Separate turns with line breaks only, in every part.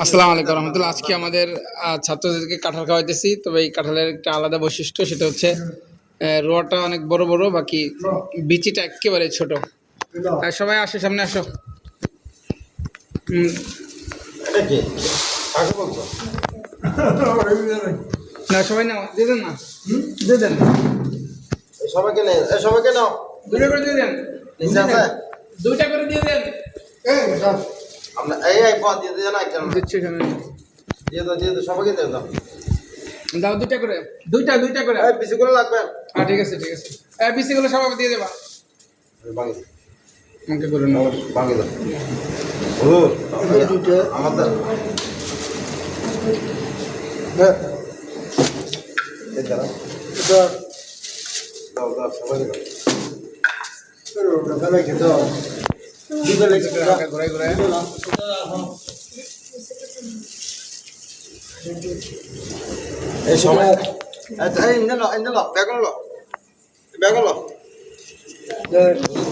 আসসালামু আলাইকুম রহমতুল্লাহ। আজকে আমাদের ছাত্রদেরকে কাঁঠাল খাওয়াইতেছি। তবে এই কাঁঠালের একটা আলাদা বৈশিষ্ট্য, সেটা হচ্ছে রোয়াটা অনেক বড় বড়, বাকি বিচিটা একেবারে ছোট। সবাই আসো, সামনে আসো। না সবাই নাও, দিয়ে দেন না, দিয়ে দেন।
সবাইকে নেই, সবাইকে নাও,
দুইটা করে দিয়ে দেন, দুইটা করে দিয়ে দেন।
আপনার এই পদ দিয়ে দিয়ে না একজন
দিচ্ছি এখানে,
দিয়ে দাও সবাইকে দিয়ে দাও।
দাও দুইটা করে, দুইটা দুইটা করে।
এই বেশিগুলো লাগবে।
হ্যাঁ ঠিক আছে ঠিক আছে। বিসিগুলো সবাই দিয়ে দেবা।
ভাঙি
আমাকে করে নাও,
ভাঙি দাও। ও আমাদের এই দাঁড়া দাও দাও সবাইকে দাও।
ঘুরাই ঘুরাই।
এই সময় এই ইন্দা বেগুন লো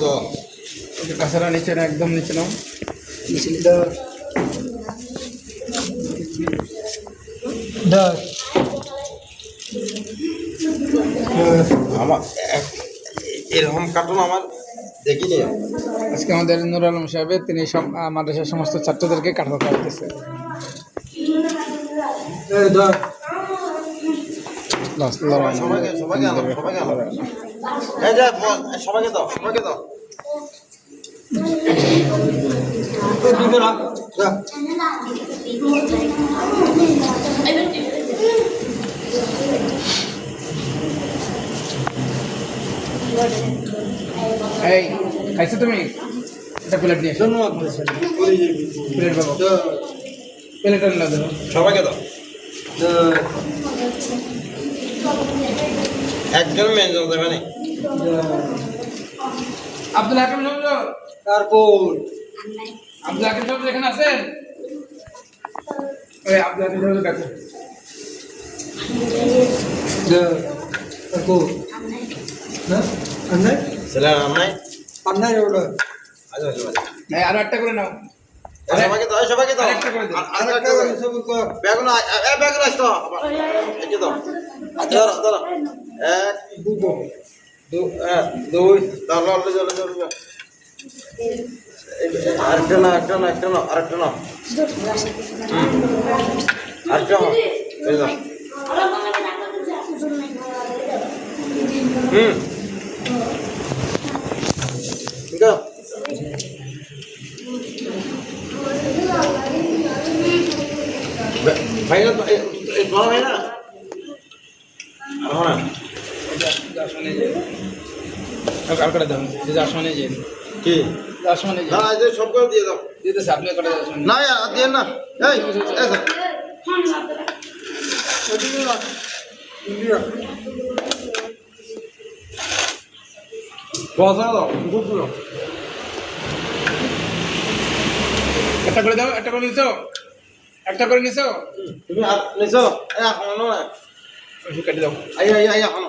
তো
কাছাড়া নিচে না, একদম নিচে নাও।
আমার এরকম কার্টুন আমার দেখিনি।
আজকে আমাদের নুর আলম সাহেবের, তিনি মাদ্রাসার সমস্ত ছাত্রদেরকে কাঁঠাল খাওয়াইতেছে।
সবাইকে দাও
এই খাইছো তুমি? এটা প্লেট নিয়ে এসো। প্লেট বাবু, প্লেট আনলে দেবো।
সবাইকে দাও। একজন মেনজন দেবে না।
আব্দুল হাকিম সাহেব,
তারপর
আব্দুল হাকিম সাহেব এখানে আছেন? ওই আব্দুল হাকিম সাহেবের কাছে।
ছেলে নাই
আরো একটা করে নাও।
সবাইকে দাও
আরেকটা করে দিন।
বেগুন বেগুন আসতো একে দাও। দাঁড়া এক দুই তাহলে আরেকটা না আরেকটা না আরেকটা নাও ঠিক আছে। ভাই না তোমার ভাই না হ্যাঁ
কালকাটা দাও, দিদি আসমানে যাই,
কি
আসমানে
না
যাই।
এই সব করে দিয়ে দাও।
দিতেছে, আপনি করে আসমানে।
না দিয়ে না এই বসা দাও গুলো
একটা করে দাও, একটা করে নিছো, একটা করে নিছো।
তুমি নিছো এই এখন না
কেটে দাও।
আই এখন